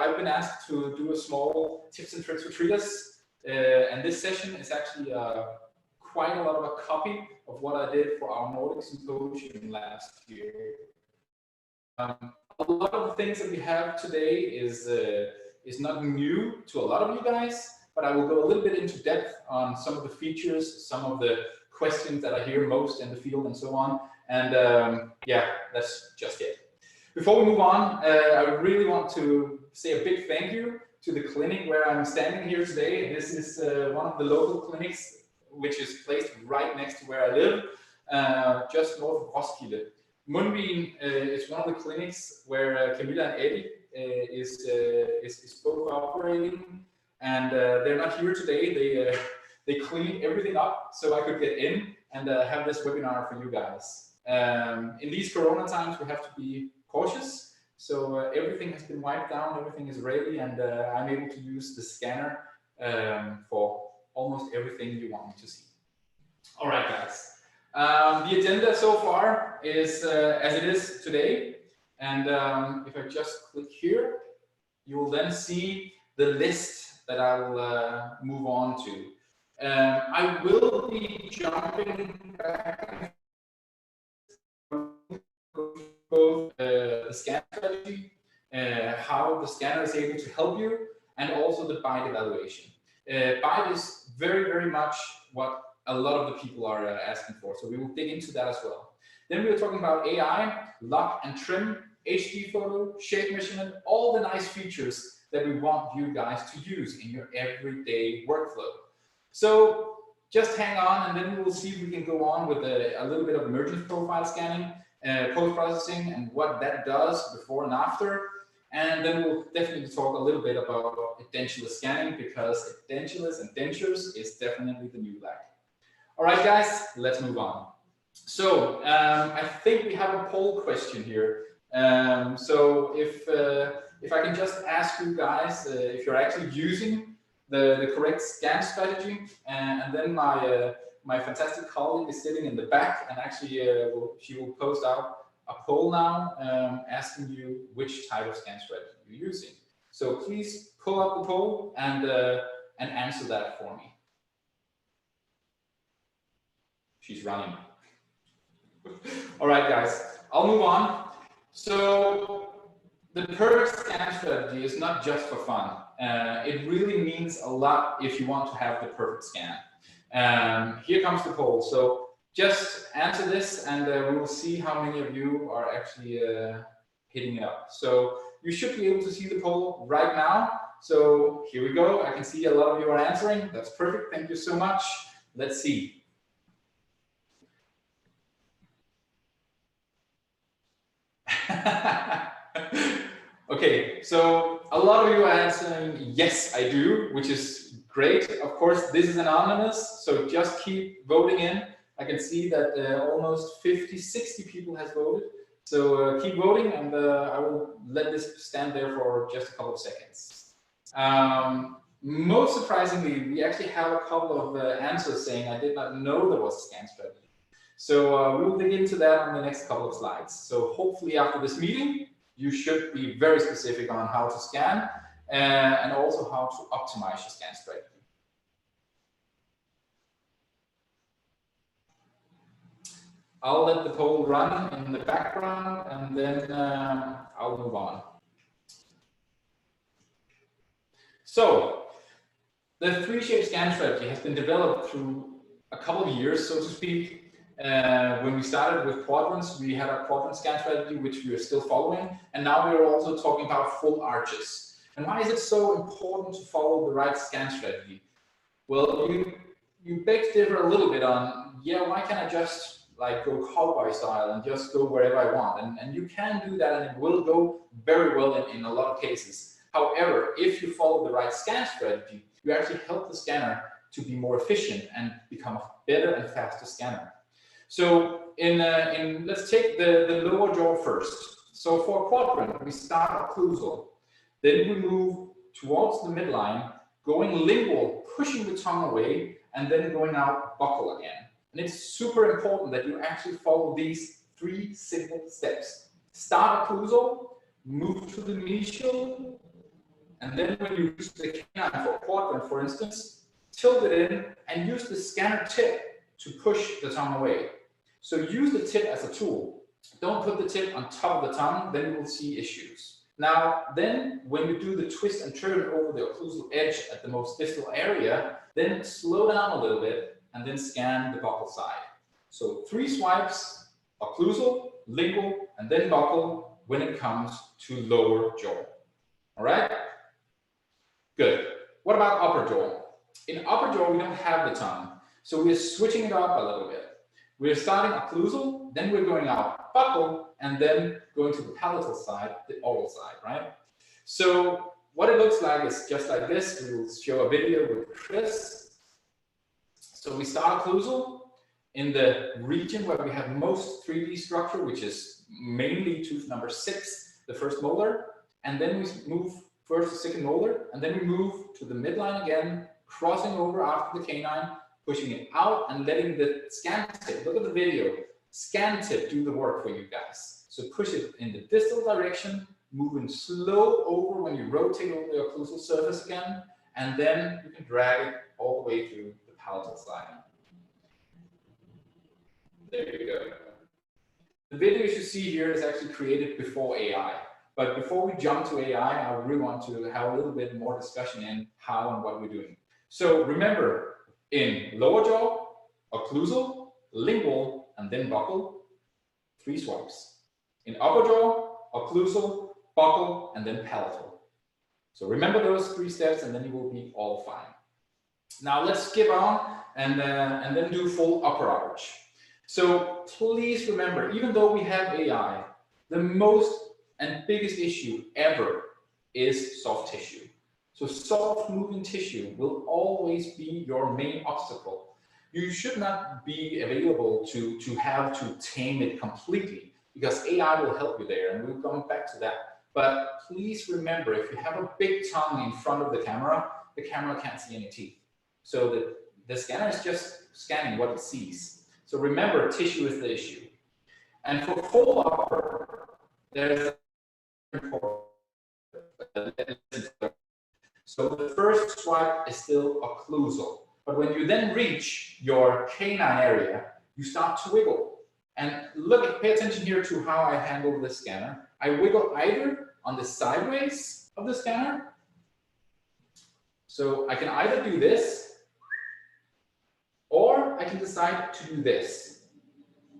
I've been asked to do a small tips and tricks for TRIOS, and this session is actually quite a lot of a copy of what I did for our Nordic Symposium last year. A lot of the things that we have today is not new to a lot of you guys, but I will go a little bit into depth on some of the features, some of the questions that I hear most in the field and so on. And yeah, that's just it. Before we move on, I really want to say a big thank you to the clinic where I'm standing here today. This is one of the local clinics, which is placed right next to where I live, just north of Roskilde. Mundvin is one of the clinics where Camilla and Eddie is both operating, and they're not here today. They cleaned everything up so I could get in and have this webinar for you guys. In these Corona times, we have to be cautious. So everything has been wiped down, everything is ready, and I'm able to use the scanner for almost everything you want me to see. All right, guys. The agenda so far is as it is today. And if I just click here, you will then see the list that I will move on to. I will be jumping back both the scan strategy, how the scanner is able to help you, and also the bite evaluation. Bite is very, very much what a lot of the people are asking for, so we will dig into that as well. Then we are talking about AI, lock and trim, HD photo, shape measurement, all the nice features that we want you guys to use in your everyday workflow. So just hang on, and then we will see if we can go on with a little bit of emergence profile scanning, post-processing, and what that does before and after. And then we'll definitely talk a little bit about edentulous scanning, because edentulous and dentures is definitely the new black. All right, guys, let's move on. So I think we have a poll question here. So if I can just ask you guys if you're actually using the correct scan strategy, and then my fantastic colleague is sitting in the back, and actually she will post out a poll now asking you which type of scan strategy you're using. So please pull up the poll and answer that for me. She's running. All right, guys, I'll move on. So the perfect scan strategy is not just for fun. It really means a lot if you want to have the perfect scan. Here comes the poll. So just answer this, and we will see how many of you are actually hitting it up. So you should be able to see the poll right now. So here we go. I can see a lot of you are answering. That's perfect. Thank you so much. Let's see. Okay, so a lot of you are answering yes, I do, which is great. Of course, this is anonymous, so just keep voting in. I can see that almost 50-60 people has voted. So keep voting, and I will let this stand there for just a couple of seconds. Most surprisingly, we actually have a couple of answers saying I did not know there was a scan strategy. So we'll dig into that on the next couple of slides. So hopefully after this meeting, you should be very specific on how to scan and also how to optimize your scan strategy. I'll let the poll run in the background, and then I'll move on. So the 3-shape scan strategy has been developed through a couple of years, so to speak. When we started with quadrants, we had a quadrant scan strategy, which we are still following, and now we are also talking about full arches. And why is it so important to follow the right scan strategy? Well, you beg to differ a little bit on, yeah, why can't I just like go cowboy style and just go wherever I want? And you can do that, and it will go very well in a lot of cases. However, if you follow the right scan strategy, you actually help the scanner to be more efficient and become a better and faster scanner. So let's take the lower jaw first. So for a quadrant, we start occlusal, then we move towards the midline, going lingual, pushing the tongue away, and then going out buccal again. And it's super important that you actually follow these 3 simple steps. Start occlusal, move to the mesial, And then when you use the canine for a quadrant, for instance, tilt it in and use the scanner tip to push the tongue away. So use the tip as a tool. Don't put the tip on top of the tongue, then you will see issues. Now, then when you do the twist and turn over the occlusal edge at the most distal area, then slow down a little bit and then scan the buccal side. So 3 swipes, occlusal, lingual, and then buccal when it comes to lower jaw. All right? Good. What about upper jaw? In upper jaw, we don't have the tongue, so we're switching it up a little bit. We're starting occlusal, then we're going out buccal, and then going to the palatal side, the oral side, right? So what it looks like is just like this. We will show a video with Chris. So we start occlusal in the region where we have most 3D structure, which is mainly tooth number 6, the first molar, and then we move first to second molar, and then we move to the midline again, crossing over after the canine, pushing it out and letting the scan tip, look at the video, scan tip do the work for you guys. So push it in the distal direction, moving slow over when you rotate over the occlusal surface again, and then you can drag it all the way to the palatal side. There you go. The video you see here is actually created before AI. But before we jump to AI, I really want to have a little bit more discussion in how and what we're doing. So remember, in lower jaw, occlusal, lingual, and then buccal, 3 swipes. In upper jaw, occlusal, buccal, and then palatal. So remember those 3 steps, and then you will be all fine. Now let's skip on and then do full upper arch. So please remember, even though we have AI, the most and biggest issue ever is soft tissue. So soft moving tissue will always be your main obstacle. You should not be available to have to tame it completely, because AI will help you there, and we'll come back to that. But please remember, if you have a big tongue in front of the camera can't see any teeth. So the scanner is just scanning what it sees. So remember, tissue is the issue. And for full upper, there's so the first swipe is still occlusal, but when you then reach your canine area, you start to wiggle. And look, pay attention here to how I handle the scanner. I wiggle either on the sideways of the scanner, so I can either do this, or I can decide to do this.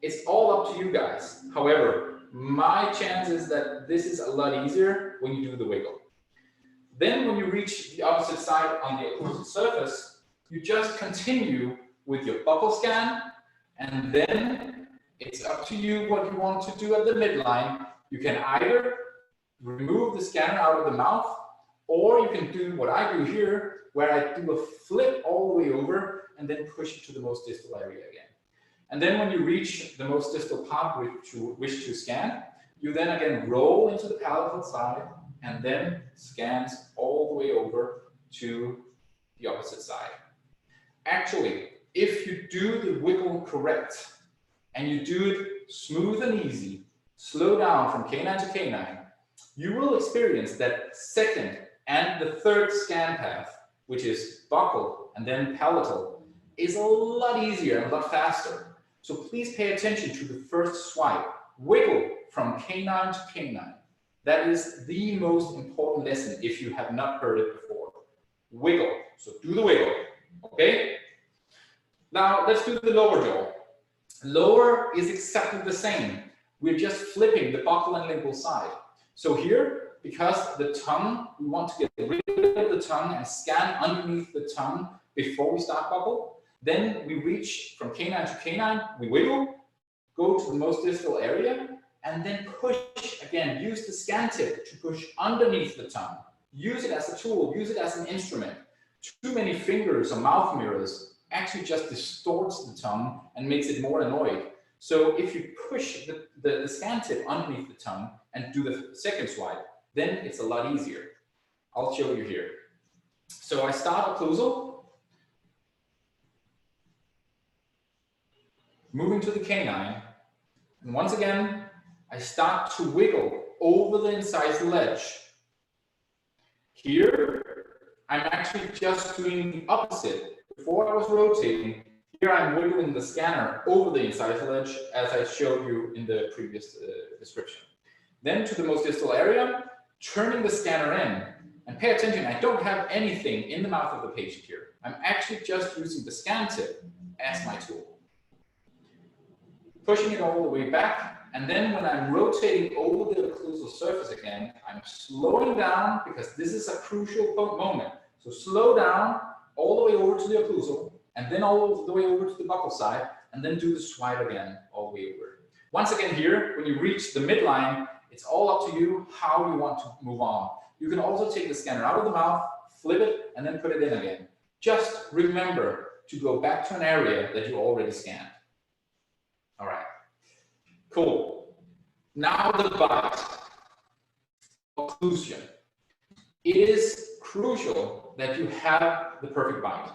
It's all up to you guys. However, my chance is that this is a lot easier when you do the wiggle. Then when you reach the opposite side on the occlusal surface, you just continue with your buccal scan, and then it's up to you what you want to do at the midline. You can either remove the scanner out of the mouth, or you can do what I do here, where I do a flip all the way over and then push it to the most distal area again. And then when you reach the most distal part which you wish to scan, you then again roll into the palatal side and then scans all the way over to the opposite side. Actually, if you do the wiggle correct and you do it smooth and easy, slow down from canine to canine, you will experience that second and the third scan path, which is buccal and then palatal, is a lot easier and a lot faster. So please pay attention to the first swipe. Wiggle from canine to canine. That is the most important lesson if you have not heard it before. Wiggle. So do the wiggle. Okay? Now let's do the lower jaw. Lower is exactly the same. We're just flipping the buccal and lingual side. So here, because the tongue, we want to get rid of the tongue and scan underneath the tongue before we start buccal. Then we reach from canine to canine, we wiggle, go to the most distal area, and then push again. Use the scan tip to push underneath the tongue. Use it as a tool, use it as an instrument. Too many fingers or mouth mirrors actually just distorts the tongue and makes it more annoyed. So if you push the scan tip underneath the tongue and do the second swipe, then it's a lot easier. I'll show you here. So I start occlusal, moving to the canine, and once again, I start to wiggle over the incisal ledge. Here, I'm actually just doing the opposite. Before I was rotating, here I'm wiggling the scanner over the incisal edge, as I showed you in the previous description. Then to the most distal area, turning the scanner in. And pay attention, I don't have anything in the mouth of the patient here. I'm actually just using the scan tip as my tool. Pushing it all the way back, and then when I'm rotating over the occlusal surface again, I'm slowing down because this is a crucial moment. So slow down all the way over to the occlusal, and then all the way over to the buccal side, and then do the swipe again all the way over. Once again here, when you reach the midline, it's all up to you how you want to move on. You can also take the scanner out of the mouth, flip it, and then put it in again. Just remember to go back to an area that you already scanned. All right, cool. Now the bite, occlusion. It is crucial that you have the perfect bite.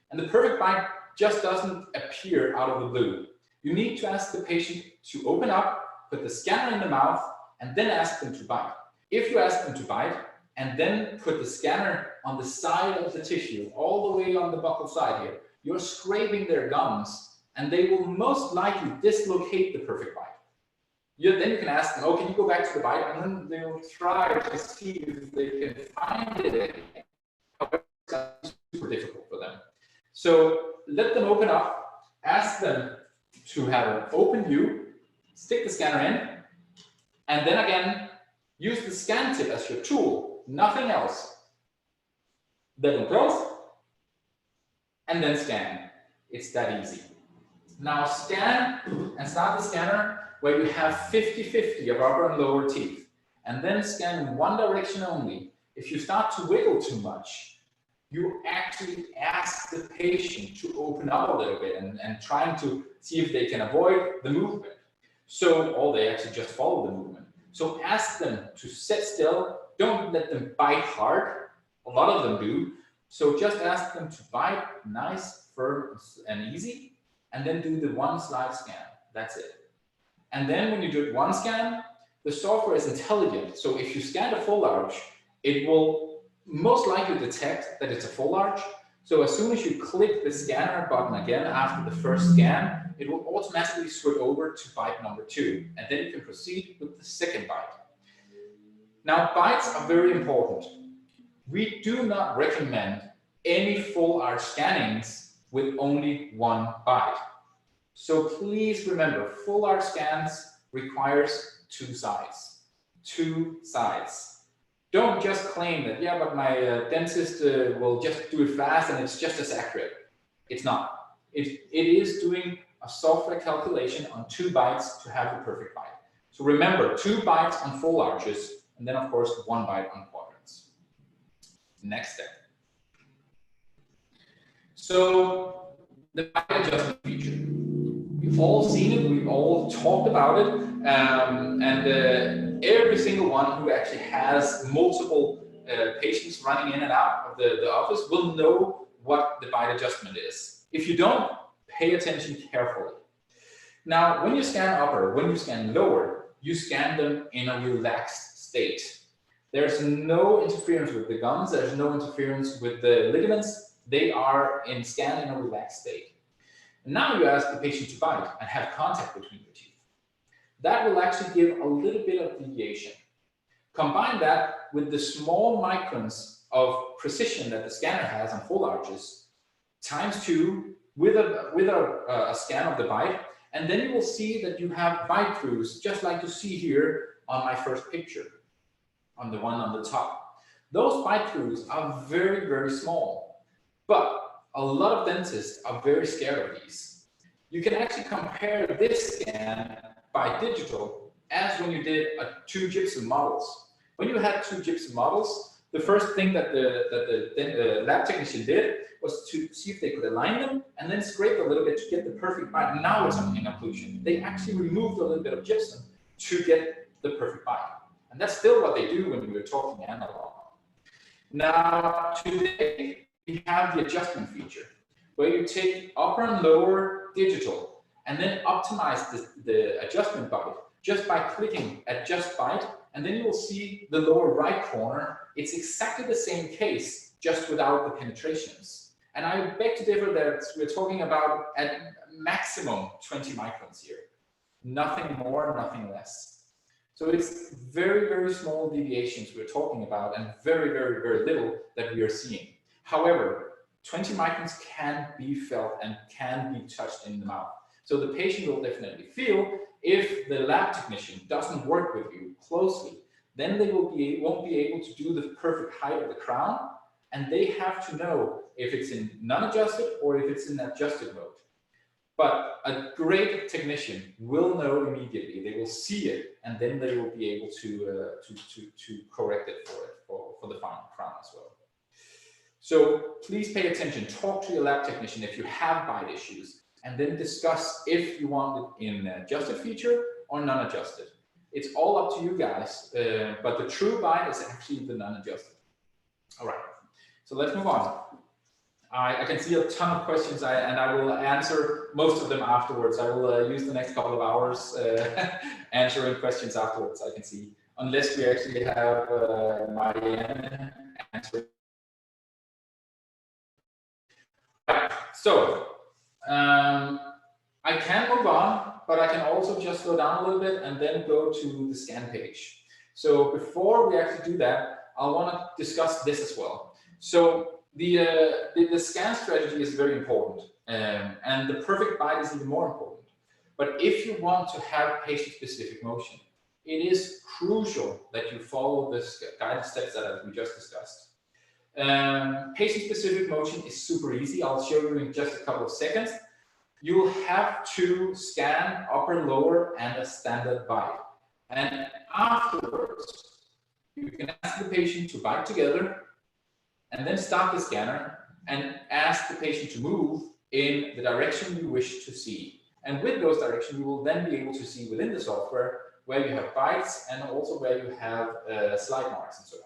And the perfect bite just doesn't appear out of the blue. You need to ask the patient to open up, put the scanner in the mouth, and then ask them to bite. If you ask them to bite, and then put the scanner on the side of the tissue, all the way on the buccal side here, you're scraping their gums, and they will most likely dislocate the perfect bite. Then you can ask them, oh, can you go back to the bite? And then they'll try to see if they can find it. However, it's super difficult for them. So let them open up, ask them to have an open view, stick the scanner in, and then again, use the scan tip as your tool, nothing else. Let them close, and then scan. It's that easy. Now scan and start the scanner where you have 50-50 of upper and lower teeth, and then scan in one direction only. If you start to wiggle too much, you actually ask the patient to open up a little bit and trying to see if they can avoid the movement. Or they actually just follow the movement. So ask them to sit still. Don't let them bite hard. A lot of them do. So just ask them to bite nice, firm, and easy, and then do the one slide scan. That's it. And then when you do it one scan, the software is intelligent. So if you scan a full arch, it will most likely detect that it's a full arch. So as soon as you click the scanner button again after the first scan, it will automatically switch over to bite number 2. And then you can proceed with the second bite. Now, bites are very important. We do not recommend any full arch scannings with only one bite. So please remember, full arch scans requires 2 sides. 2 sides. Don't just claim that, yeah, but my dentist will just do it fast and it's just as accurate. It's not. It is doing a software calculation on 2 bites to have the perfect bite. So remember, 2 bites on full arches, and then of course 1 bite on quadrants. Next step. So the bite adjustment feature. We've all seen it, we've all talked about it, and every single one who actually has multiple patients running in and out of the office will know what the bite adjustment is. If you don't, pay attention carefully. Now, when you scan upper, when you scan lower, you scan them in a relaxed state. There's no interference with the gums, there's no interference with the ligaments. They are scanned in a relaxed state. Now you ask the patient to bite and have contact between your teeth. That will actually give a little bit of deviation. Combine that with the small microns of precision that the scanner has on full arches, ×2 with a scan of the bite, and then you will see that you have bite throughs, just like you see here on my first picture, on the one on the top. Those bite throughs are very, very small, but a lot of dentists are very scared of these. You can actually compare this scan by digital as when you did 2 gypsum models. When you had 2 gypsum models, the first thing that the lab technician did was to see if they could align them and then scrape a little bit to get the perfect bite. Now it's on occlusion. They actually removed a little bit of gypsum to get the perfect bite. And that's still what they do when we were talking analog. Now, today, we have the adjustment feature, where you take upper and lower digital and then optimize the adjustment bite just by clicking Adjust Bite and then you will see the lower right corner. It's exactly the same case, just without the penetrations. And I beg to differ that we're talking about at maximum 20 microns here. Nothing more, nothing less. So it's very, very small deviations we're talking about, and very, very, very little that we are seeing. However, 20 microns can be felt and can be touched in the mouth. So the patient will definitely feel. If the lab technician doesn't work with you closely, then they won't be able to do the perfect height of the crown, and they have to know if it's in non-adjusted or if it's in adjusted mode. But a great technician will know immediately. They will see it, and then they will be able to correct it for the final crown as well. So please pay attention. Talk to your lab technician if you have bite issues, and then discuss if you want it in adjusted feature or non-adjusted. It's all up to you guys, but the true bite is actually the non-adjusted. All right, so let's move on. I can see a ton of questions, and I will answer most of them afterwards. I will use the next couple of hours answering questions afterwards, I can see, unless we actually have Marianne answering. So, I can move on, but I can also just go down a little bit and then go to the scan page. So before we actually do that, I want to discuss this as well. So the scan strategy is very important, and the perfect bite is even more important. But if you want to have patient-specific motion, it is crucial that you follow the guided steps that we just discussed. Patient-specific motion is super easy. I'll show you in just a couple of seconds. You'll have to scan upper, lower, and a standard bite. And afterwards, you can ask the patient to bite together, and then stop the scanner and ask the patient to move in the direction you wish to see. And with those directions, you will then be able to see within the software where you have bites and also where you have slide marks and so on.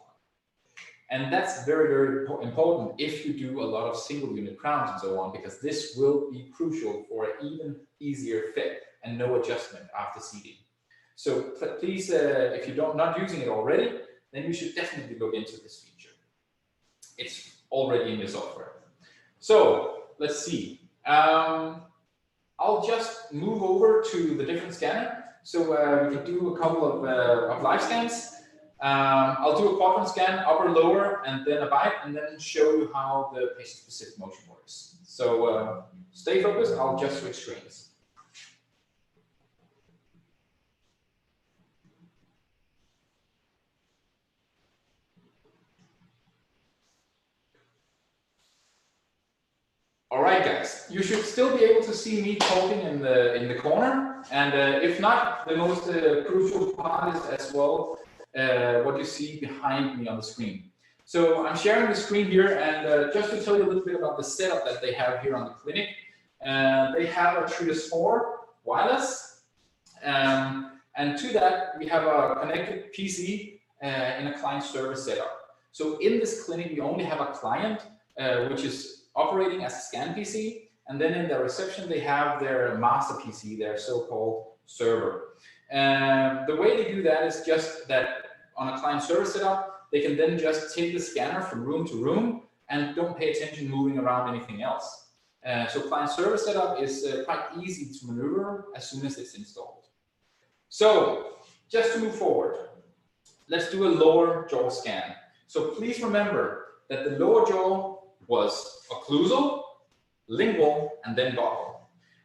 And that's very, very important if you do a lot of single unit crowns and so on, because this will be crucial for an even easier fit and no adjustment after seating. So please, if you're not using it already, then you should definitely look into this feature. It's already in your software. So let's see. I'll just move over to the different scanner. So we can do a couple of live scans. I'll do a quadrant scan, upper, lower, and then a bite, and then show you how the patient-specific motion works. So stay focused. I'll just switch screens. All right, guys, you should still be able to see me talking in the corner, and if not, the most crucial part is as well what you see behind me on the screen. So I'm sharing the screen here, and just to tell you a little bit about the setup that they have here on the clinic, they have a TRIOS 4 wireless, and to that we have a connected PC in a client server setup. So in this clinic, we only have a client, which is operating as a scan PC, and then in the reception they have their master PC, their so-called server. The way they do that is just that on a client server setup, they can then just take the scanner from room to room and don't pay attention moving around anything else. So client server setup is quite easy to maneuver as soon as it's installed. So just to move forward, let's do a lower jaw scan. So please remember that the lower jaw was occlusal, lingual, and then glottal.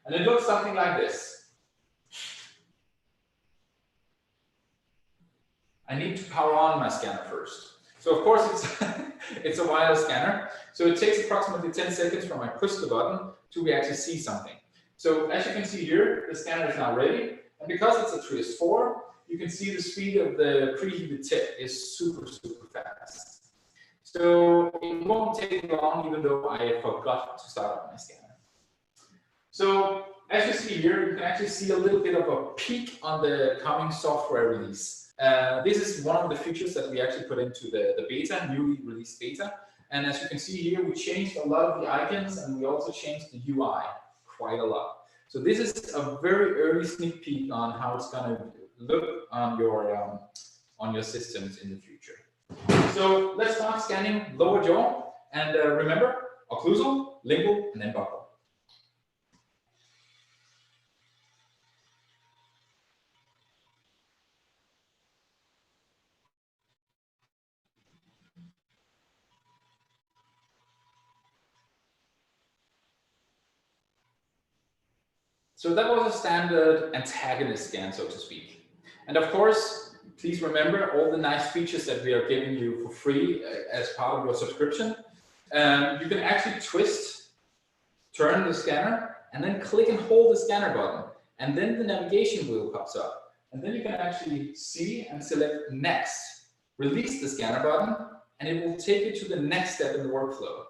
And it looks something like this. I need to power on my scanner first. So of course it's a wireless scanner. So it takes approximately 10 seconds from I push the button to we actually see something. So as you can see here, the scanner is now ready. And because it's a TRIOS 4, you can see the speed of the preheated tip is super, super fast. So it won't take long, even though I forgot to start up my scanner. So as you see here, you can actually see a little bit of a peek on the coming software release. This is one of the features that we actually put into the beta, newly released beta. And as you can see here, we changed a lot of the icons, and we also changed the UI quite a lot. So this is a very early sneak peek on how it's going to look on on your systems in the future. So let's start scanning lower jaw, and remember, occlusal, lingual, and then buccal. So that was a standard antagonist scan, so to speak. And of course, please remember all the nice features that we are giving you for free as part of your subscription. You can actually twist, turn the scanner, and then click and hold the scanner button. And then the navigation wheel pops up. And then you can actually see and select next. Release the scanner button, and it will take you to the next step in the workflow.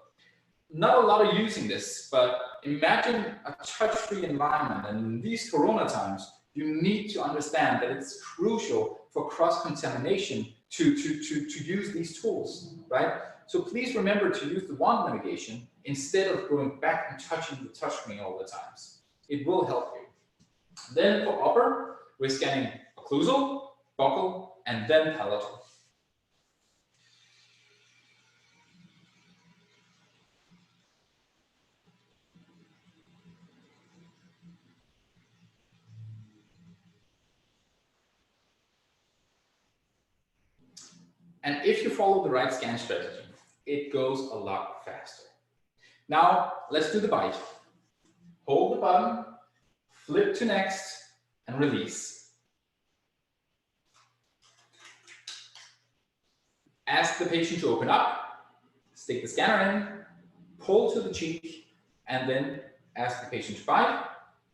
Not a lot of using this, but imagine a touch-free environment. And in these Corona times, you need to understand that it's crucial for cross-contamination to use these tools, right? So please remember to use the wand navigation instead of going back and touching the touchscreen all the times. It will help you. Then for upper, we're scanning occlusal, buccal, and then palatal. And if you follow the right scan strategy, it goes a lot faster. Now, let's do the bite. Hold the button, flip to next, and release. Ask the patient to open up, stick the scanner in, pull to the cheek, and then ask the patient to bite,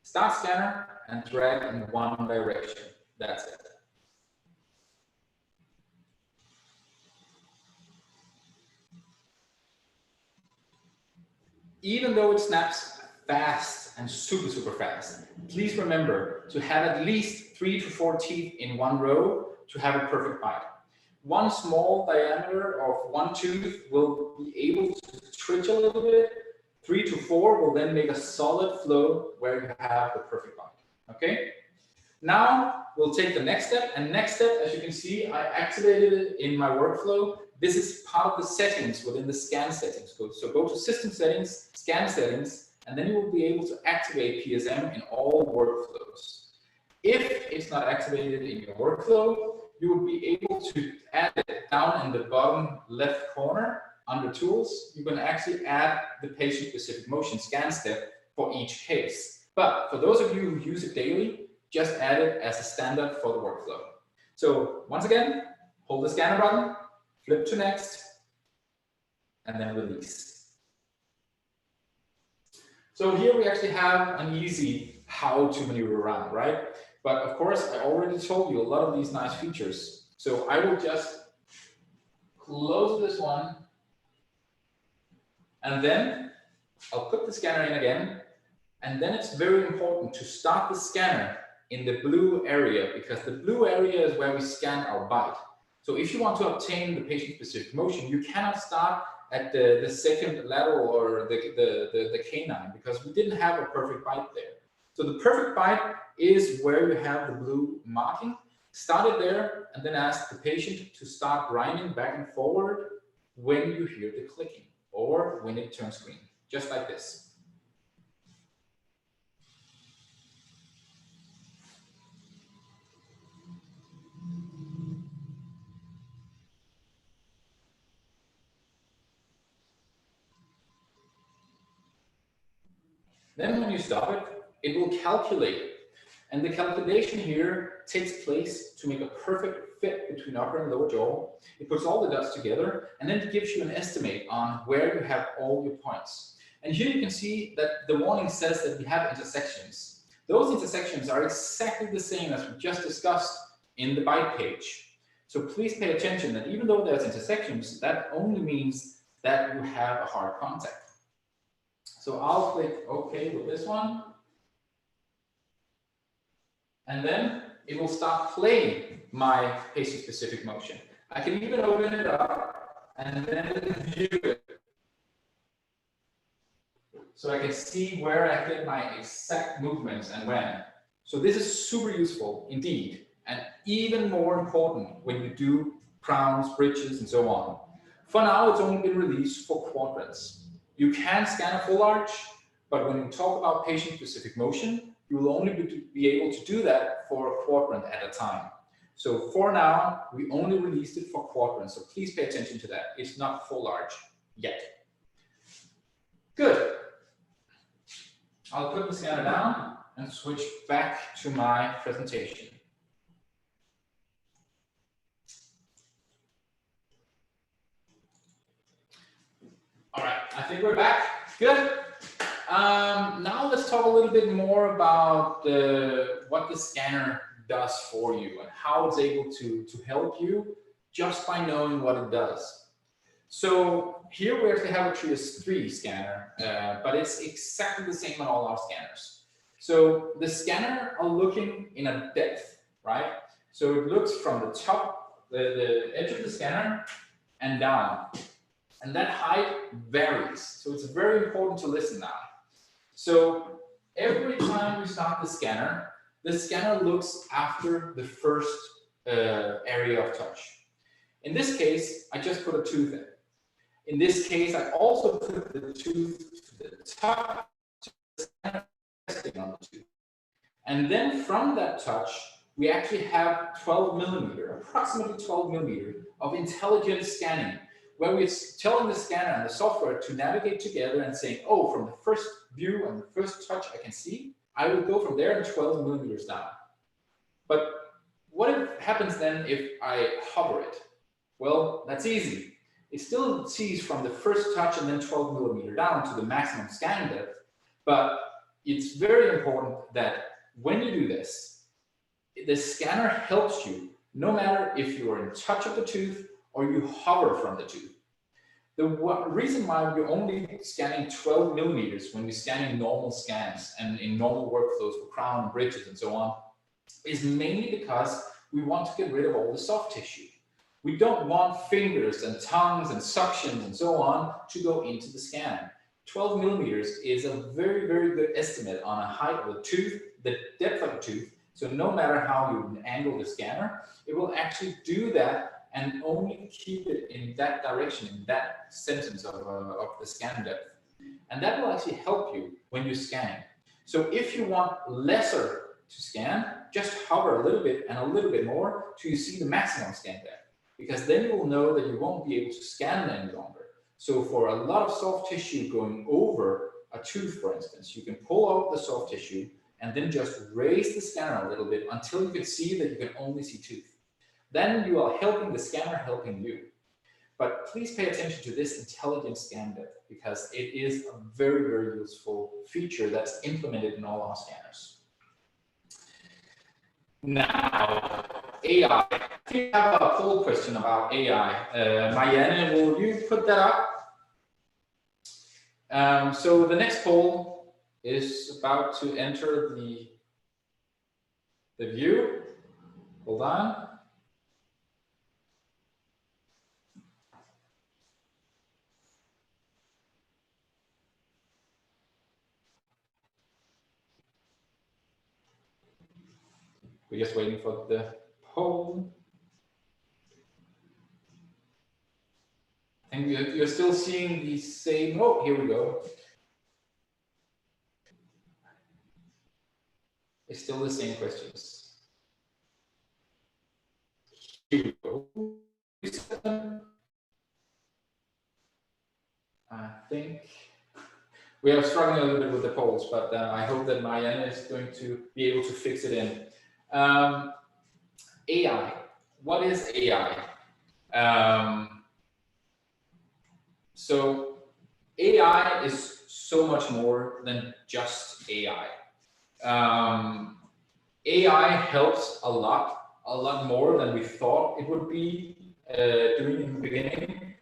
start scanner, and drag in one direction. That's it. Even though it snaps fast and super fast, please remember to have at least 3 to 4 teeth in one row to have a perfect bite. One small diameter of one tooth will be able to twitch a little bit. 3 to 4 will then make a solid flow where you have the perfect bite. Okay? Now we'll take the next step, and next step, as you can see, I activated it in my workflow. This is part of the settings within the scan settings. So go to system settings, scan settings, and then you will be able to activate PSM in all workflows. If it's not activated in your workflow, you will be able to add it down in the bottom left corner under tools. You can actually add the patient-specific motion scan step for each case. But for those of you who use it daily, just add it as a standard for the workflow. So once again, hold the scanner button, flip to next, and then release. So here we actually have an easy how to maneuver around, right? But of course, I already told you a lot of these nice features. So I will just close this one, and then I'll put the scanner in again. And then it's very important to start the scanner in the blue area, because the blue area is where we scan our bite. So if you want to obtain the patient-specific motion, you cannot start at the second lateral or the canine, because we didn't have a perfect bite there. So the perfect bite is where you have the blue marking. Start it there, and then ask the patient to start grinding back and forward when you hear the clicking or when it turns green, just like this. Then when you stop it, it will calculate. And the calculation here takes place to make a perfect fit between upper and lower jaw. It puts all the dots together, and then it gives you an estimate on where you have all your points. And here you can see that the warning says that we have intersections. Those intersections are exactly the same as we just discussed in the bite page. So please pay attention that even though there's intersections, that only means that you have a hard contact. So I'll click OK with this one. And then it will start playing my patient-specific motion. I can even open it up and then view it. So I can see where I get my exact movements and when. So this is super useful indeed. And even more important when you do crowns, bridges, and so on. For now, it's only been released for quadrants. You can scan a full arch, but when you talk about patient-specific motion, you will only be able to do that for a quadrant at a time. So for now, we only released it for quadrants, so please pay attention to that. It's not full arch yet. Good. I'll put the scanner down and switch back to my presentation. All right, I think we're back. Good. Now let's talk a little bit more about what the scanner does for you and how it's able to help you just by knowing what it does. So here we actually have a TRIOS 3 scanner, but it's exactly the same on all our scanners. So the scanner are looking in a depth, right? So it looks from the top, the edge of the scanner and down. And that height varies. So it's very important to listen now. So every time we start the scanner looks after the first area of touch. In this case, I just put a tooth in. In this case, I also put the tooth to the top, to the scanner resting on the tooth. And then from that touch, we actually have 12 millimeter, approximately 12 millimeter of intelligent scanning, where we're telling the scanner and the software to navigate together and saying, oh, from the first view and the first touch I can see, I will go from there and 12 millimeters down. But what happens then if I hover it? Well, that's easy. It still sees from the first touch and then 12 millimeter down to the maximum scan depth. But it's very important that when you do this, the scanner helps you no matter if you're in touch of the tooth or you hover from the tooth. The reason why you're only scanning 12 millimeters when you're scanning normal scans and in normal workflows for crown, bridges, and so on, is mainly because we want to get rid of all the soft tissue. We don't want fingers and tongues and suctions and so on to go into the scan. 12 millimeters is a very, very good estimate on a height of the tooth, the depth of the tooth. So no matter how you angle the scanner, it will actually do that and only keep it in that direction, in that sentence of the scan depth. And that will actually help you when you're scanning. So if you want lesser to scan, just hover a little bit and a little bit more till you see the maximum scan depth, because then you will know that you won't be able to scan any longer. So for a lot of soft tissue going over a tooth, for instance, you can pull out the soft tissue and then just raise the scanner a little bit until you can see that you can only see tooth. Then you are helping the scanner, helping you. But please pay attention to this intelligent scan depth, because it is a very, very useful feature that's implemented in all our scanners. Now, AI. If you have a poll question about AI, Marianne, will you put that up? So the next poll is about to enter the view. Hold on. We're just waiting for the poll. I think you're still seeing the same. Oh, here we go. It's still the same questions. Here we go. I think we are struggling a little bit with the polls, but I hope that Marianne is going to be able to fix it in. AI. What is AI? So AI is so much more than just AI. AI helps a lot more than we thought it would be doing in the beginning.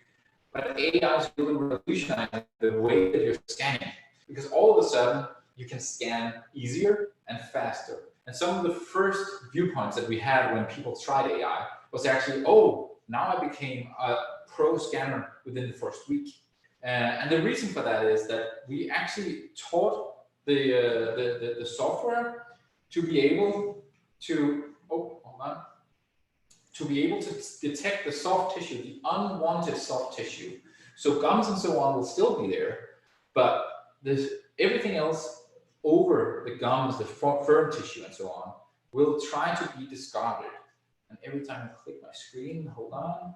But AI is really revolutionizing the way that you're scanning, because all of a sudden you can scan easier and faster. And some of the first viewpoints that we had when people tried AI was actually, oh, now I became a pro scanner within the first week. And the reason for that is that we actually taught the software to be able to, oh, hold on, to be able to detect the soft tissue, the unwanted soft tissue. So gums and so on will still be there, but there's everything else over the gums, the firm tissue and so on, will try to be discarded. And every time I click my screen, hold on,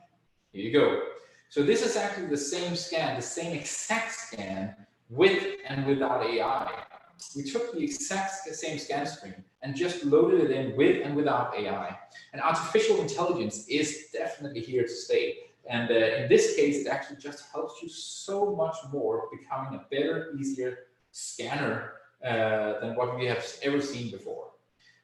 here you go. So this is actually the same scan, the same exact scan with and without AI. We took the exact same scan screen and just loaded it in with and without AI. And artificial intelligence is definitely here to stay. And in this case, it actually just helps you so much more, becoming a better, easier scanner than what we have ever seen before.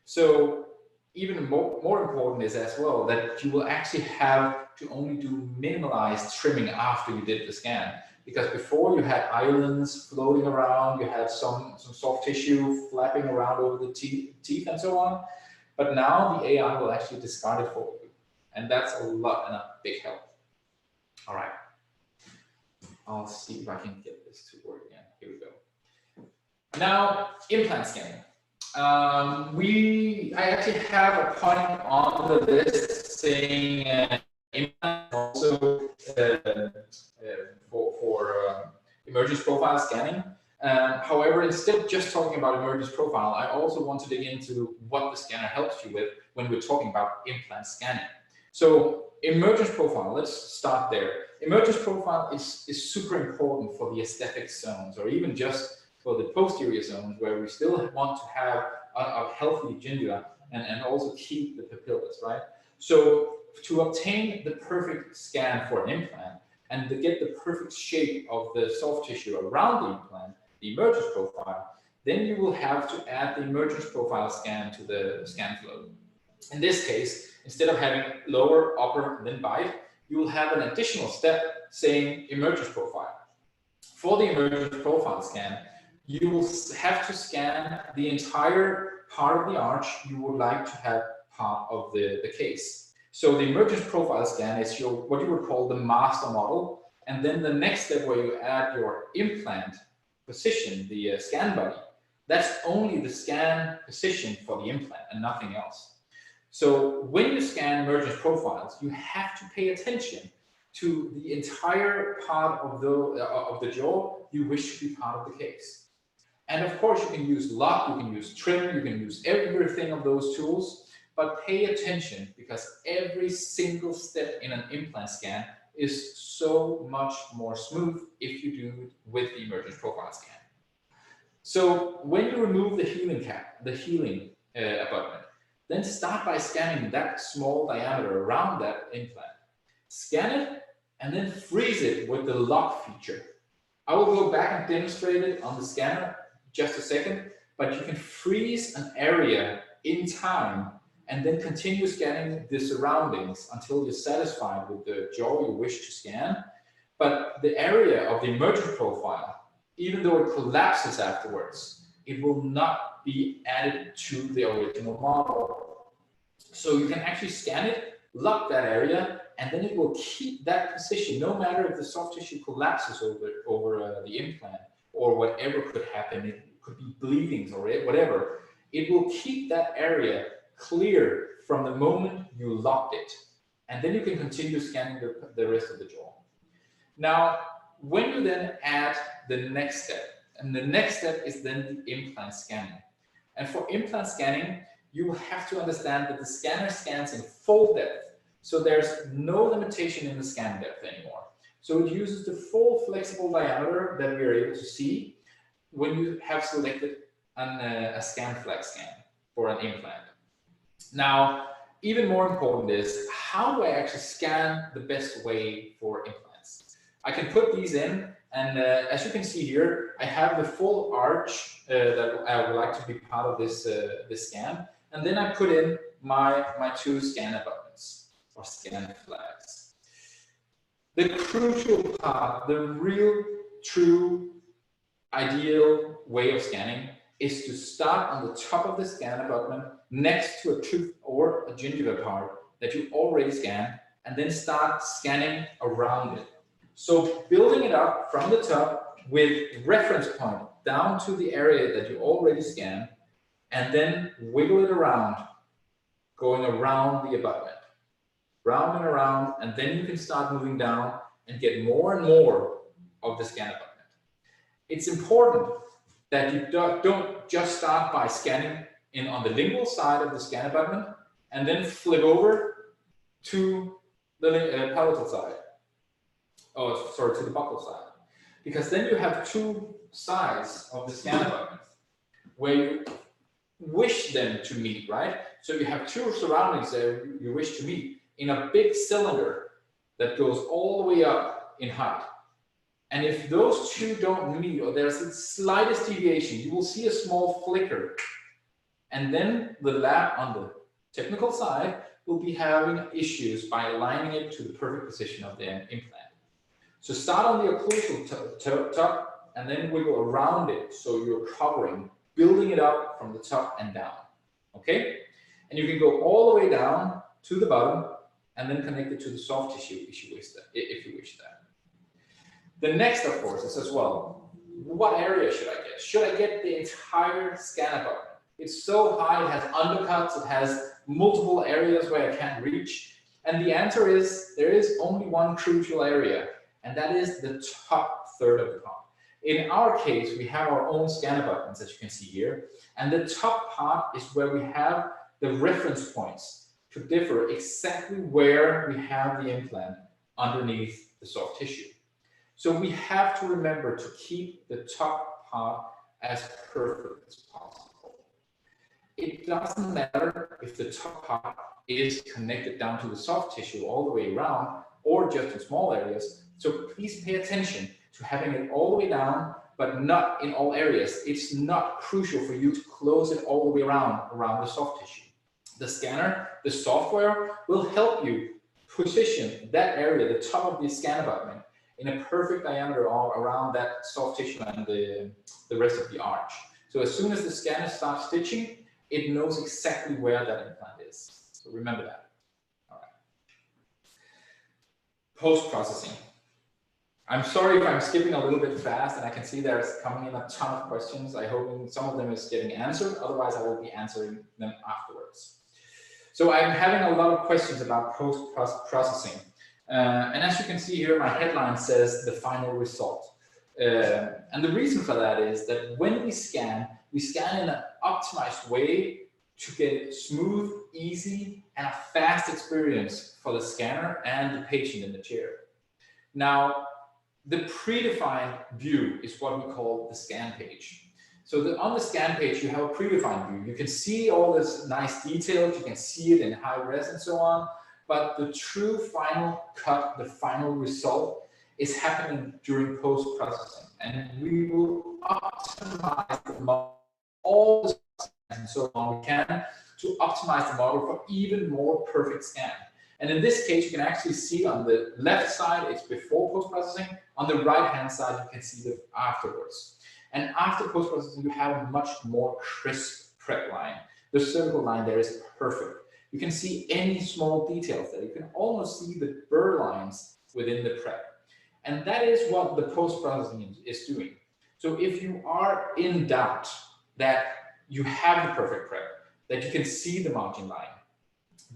So even more important is as well that you will actually have to only do minimalized trimming after you did the scan. Because before you had islands floating around, you had some soft tissue flapping around over the teeth and so on. But now the AI will actually discard it for you. And that's a lot and a big help. All right. I'll see if I can get this to work again. Here we go. Now, implant scanning. I actually have a point on the list saying implant also for emergence profile scanning. However, instead of just talking about emergence profile, I also want to dig into what the scanner helps you with when we're talking about implant scanning. So emergence profile, let's start there. Emergence profile is super important for the aesthetic zones, or even just for the posterior zones, where we still want to have a healthy gingiva and also keep the papillas, right? So to obtain the perfect scan for an implant and to get the perfect shape of the soft tissue around the implant, the emergence profile, then you will have to add the emergence profile scan to the scan flow. In this case, instead of having lower, upper, and then bite, you will have an additional step saying emergence profile. For the emergence profile scan, you will have to scan the entire part of the arch you would like to have part of the case. So the emergence profile scan is what you would call the master model. And then the next step where you add your implant position, the scan body, that's only the scan position for the implant and nothing else. So when you scan emergence profiles, you have to pay attention to the entire part of the jaw you wish to be part of the case. And of course, you can use lock, you can use trim, you can use everything of those tools, but pay attention because every single step in an implant scan is so much more smooth if you do it with the emergence profile scan. So when you remove the healing cap, the healing abutment, then start by scanning that small diameter around that implant. Scan it and then freeze it with the lock feature. I will go back and demonstrate it on the scanner just a second, but you can freeze an area in time and then continue scanning the surroundings until you're satisfied with the jaw you wish to scan. But the area of the emergence profile, even though it collapses afterwards, it will not be added to the original model. So you can actually scan it, lock that area, and then it will keep that position, no matter if the soft tissue collapses over the implant or whatever could happen. It could be bleedings or whatever. It will keep that area clear from the moment you locked it. And then you can continue scanning the rest of the jaw. Now, when you then add the next step, and the next step is then the implant scanning. And for implant scanning, you have to understand that the scanner scans in full depth. So there's no limitation in the scan depth anymore. So it uses the full flexible diameter that we are able to see when you have selected a scan flex scan for an implant. Now, even more important is, how do I actually scan the best way for implants? I can put these in, and as you can see here, I have the full arch that I would like to be part of this scan, and then I put in my two scanner buttons or scan flags. The crucial part, the real, true, ideal way of scanning is to start on the top of the scan abutment next to a tooth or a gingiva part that you already scanned, and then start scanning around it. So building it up from the top with reference point down to the area that you already scanned, and then wiggle it around, going around the abutment. round and around, and then you can start moving down and get more and more of the scan abutment. It's important that you don't just start by scanning in on the lingual side of the scan abutment and then flip over to the palatal side. Oh, sorry, to the buccal side. Because then you have two sides of the scan abutment where you wish them to meet, right? So you have two surroundings that you wish to meet in a big cylinder that goes all the way up in height. And if those two don't meet, or there's the slightest deviation, you will see a small flicker. And then the lab on the technical side will be having issues by aligning it to the perfect position of the implant. So start on the occlusal top and then wiggle around it so you're covering, building it up from the top and down. Okay? And you can go all the way down to the bottom and then connect it to the soft tissue if you wish that. The next, of course, is as well, what area should I get? Should I get the entire scan abutment? It's so high, it has undercuts, it has multiple areas where I can't reach. And the answer is, there is only one crucial area, and that is the top third of the pump. In our case, we have our own scan abutments, as you can see here. And the top part is where we have the reference points to differ exactly where we have the implant underneath the soft tissue. So we have to remember to keep the top part as perfect as possible. It doesn't matter if the top part is connected down to the soft tissue all the way around or just in small areas. So please pay attention to having it all the way down, but not in all areas. It's not crucial for you to close it all the way around the soft tissue. The scanner, the software will help you position that area, the top of the scan abutment, in a perfect diameter all around that soft tissue and the rest of the arch. So as soon as the scanner starts stitching, it knows exactly where that implant is. So remember that. All right. Post-processing. I'm sorry if I'm skipping a little bit fast, and I can see there's coming in a ton of questions. I hope some of them is getting answered. Otherwise, I will be answering them afterwards. So I'm having a lot of questions about post-processing. And as you can see here, my headline says the final result. And the reason for that is that when we scan in an optimized way to get smooth, easy, and a fast experience for the scanner and the patient in the chair. Now, the predefined view is what we call the scan page. So on the scan page, you have a predefined view. You can see all this nice details. You can see it in high res and so on. But the true final cut, the final result, is happening during post-processing. And we will optimize the model, all the and so on we can, to optimize the model for even more perfect scan. And in this case, you can actually see on the left side, it's before post-processing. On the right-hand side, you can see the afterwards. And after post-processing, you have a much more crisp prep line. The cervical line there is perfect. You can see any small details there. You can almost see the burr lines within the prep. And that is what the post-processing is doing. So if you are in doubt that you have the perfect prep, that you can see the margin line,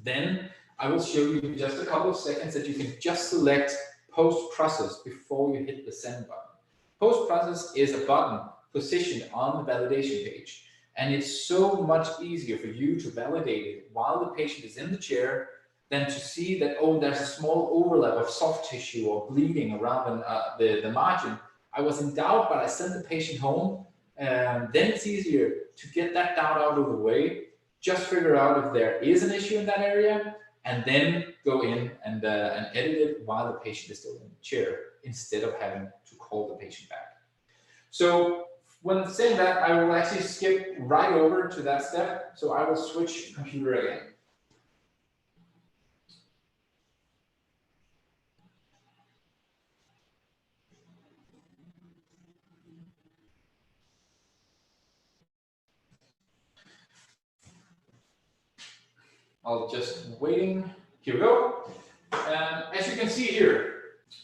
then I will show you just a couple of seconds that you can just select post-process before you hit the send button. Post-process is a button positioned on the validation page. And it's so much easier for you to validate it while the patient is in the chair than to see that, oh, there's a small overlap of soft tissue or bleeding around the margin. I was in doubt, but I sent the patient home. Then it's easier to get that doubt out of the way, just figure out if there is an issue in that area, and then go in and edit it while the patient is still in the chair, instead of having to call the patient back. So when saying that, I will actually skip right over to that step. So I will switch computer again. I'll just waiting. Here we go. As you can see here,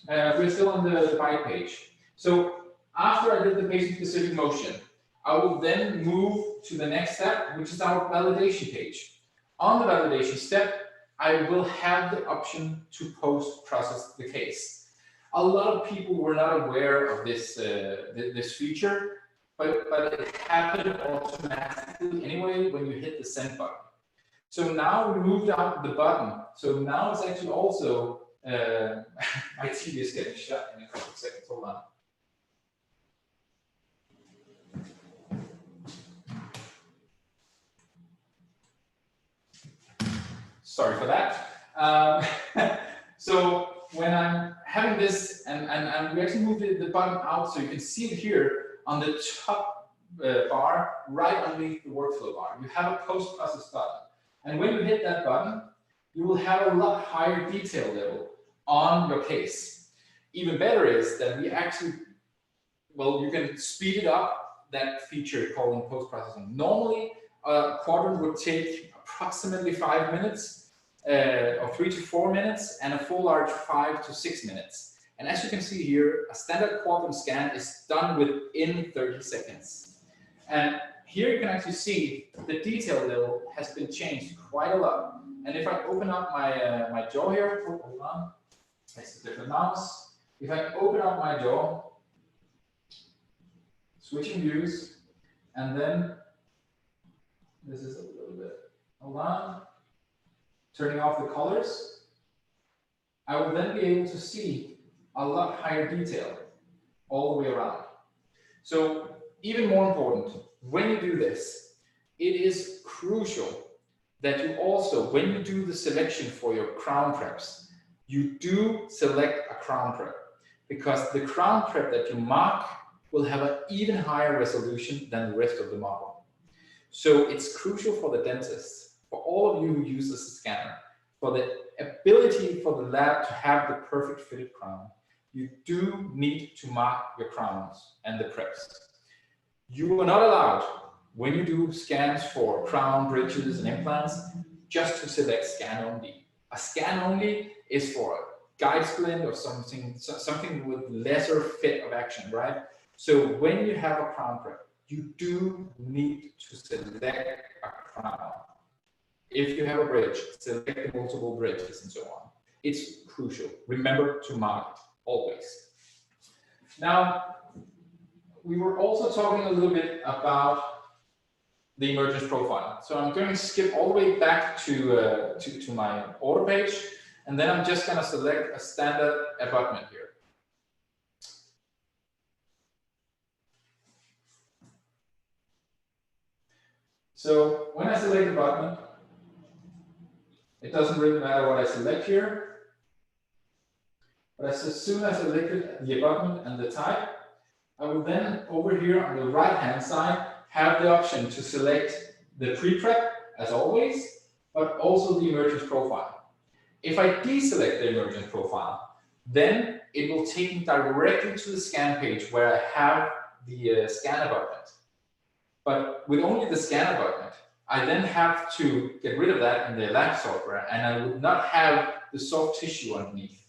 we're still on the bite page. So after I did the patient-specific motion, I will then move to the next step, which is our validation page. On the validation step, I will have the option to post-process the case. A lot of people were not aware of this, this feature, but it happened automatically anyway when you hit the send button. So now we moved out the button. So now it's actually also, my TV is getting shut in a couple of seconds, hold on. Sorry for that. So when I'm having this, and we actually moved the button out so you can see it here on the top bar, right underneath the workflow bar. You have a post-process button. And when you hit that button, you will have a lot higher detail level on your case. Even better is that we actually, well, you can speed it up, that feature called post-processing. Normally, a quadrant would take approximately 5 minutes, or 3 to 4 minutes, and a full large 5 to 6 minutes. And as you can see here, a standard quadrant scan is done within 30 seconds. And here you can actually see the detail level has been changed quite a lot. And if I open up my, my jaw here, hold on, it's a different mouse. If I open up my jaw, switching views, and then this is a little bit, hold on, turning off the colors, I will then be able to see a lot higher detail all the way around. So even more important, when you do this, it is crucial that you also, when you do the selection for your crown preps, you do select a crown prep, because the crown prep that you mark will have an even higher resolution than the rest of the model. So it's crucial for the dentist, for all of you who use this scanner, for the ability for the lab to have the perfect fitted crown, you do need to mark your crowns and the preps. You are not allowed, when you do scans for crown, bridges, and implants, just to select scan only. A scan only is for a guide splint or something with lesser fit of action, right? So when you have a crown prep, you do need to select a crown. If you have a bridge, select the multiple bridges and so on. It's crucial. Remember to mark it, always. Now, we were also talking a little bit about the emergence profile. So I'm going to skip all the way back to my order page, and then I'm just going to select a standard abutment here. So when I select abutment, it doesn't really matter what I select here. But as soon as I selected the abutment and the type, I will then over here on the right-hand side have the option to select the pre-prep as always, but also the emergence profile. If I deselect the emergence profile, then it will take me directly to the scan page where I have the scan abutment. But with only the scan abutment, I then have to get rid of that in the lab software, and I would not have the soft tissue underneath.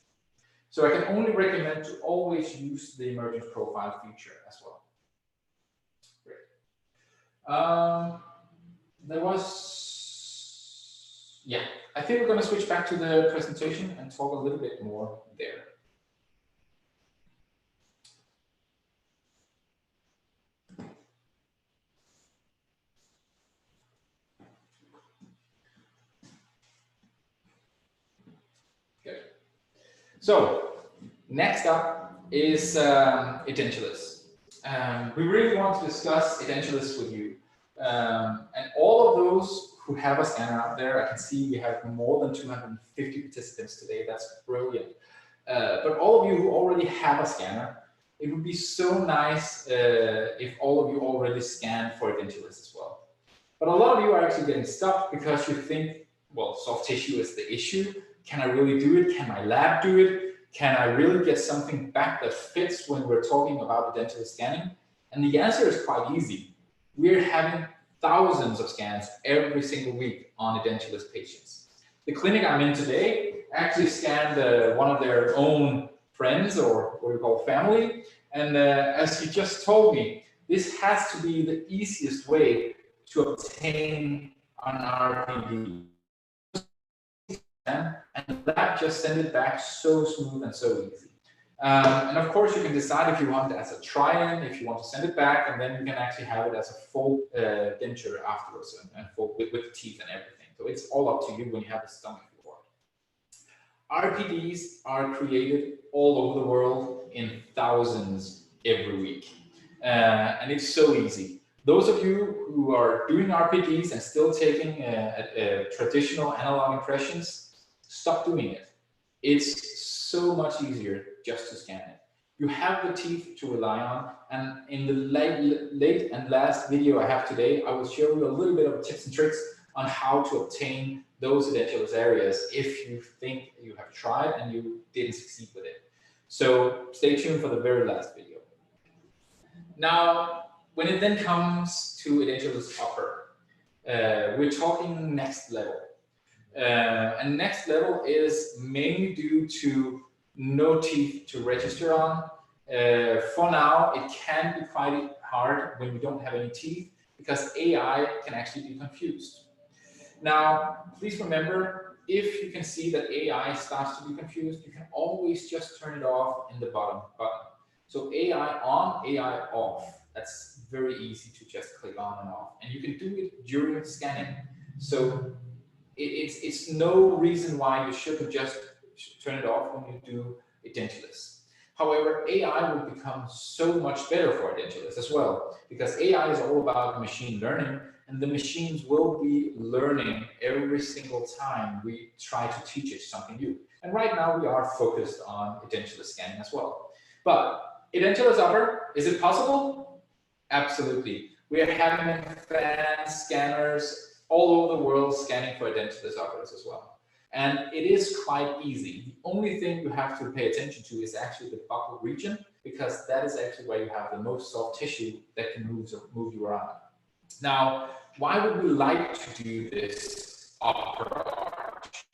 So I can only recommend to always use the emergence profile feature as well. Great. There was, yeah, I think we're going to switch back to the presentation and talk a little bit more there. Good. So next up is Edentulous. We really want to discuss Edentulous with you. And all of those who have a scanner out there, I can see we have more than 250 participants today. That's brilliant. But all of you who already have a scanner, it would be so nice if all of you already scanned for Edentulous as well. But a lot of you are actually getting stuck because you think, well, soft tissue is the issue. Can I really do it? Can my lab do it? Can I really get something back that fits when we're talking about Edentulous scanning? And the answer is quite easy. We're having thousands of scans every single week on Edentulous patients. The clinic I'm in today actually scanned one of their own friends, or what we call family. And as he just told me, this has to be the easiest way to obtain an RPD. scan, and the lab just send it back so smooth and so easy. And of course, you can decide if you want it as a try-in, if you want to send it back, and then you can actually have it as a full denture afterwards, and full with the teeth and everything. So it's all up to you when you have the stomach for it. RPDs are created all over the world in thousands every week, and it's so easy. Those of you who are doing RPDs and still taking traditional analog impressions, stop doing it. It's so much easier just to scan it. You have the teeth to rely on, and in the late and last video I have today, I will show you a little bit of tips and tricks on how to obtain those edentulous areas if you think you have tried and you didn't succeed with it. So stay tuned for the very last video. Now, when it then comes to edentulous upper, we're talking next level. And next level is mainly due to no teeth to register on. For now, it can be quite hard when we don't have any teeth because AI can actually be confused. Now, please remember, if you can see that AI starts to be confused, you can always just turn it off in the bottom button. So AI on, AI off. That's very easy to just click on and off. And you can do it during scanning. So it's no reason why you shouldn't just turn it off when you do Edentulous. However, AI will become so much better for Edentulous as well, because AI is all about machine learning, and the machines will be learning every single time we try to teach it something new. And right now we are focused on Edentulous scanning as well. But Edentulous upper, is it possible? Absolutely. We are having advanced scanners all over the world scanning for edentulous uppers as well. And it is quite easy. The only thing you have to pay attention to is actually the buccal region, because that is actually where you have the most soft tissue that can move you around. Now, why would we like to do this upper arch?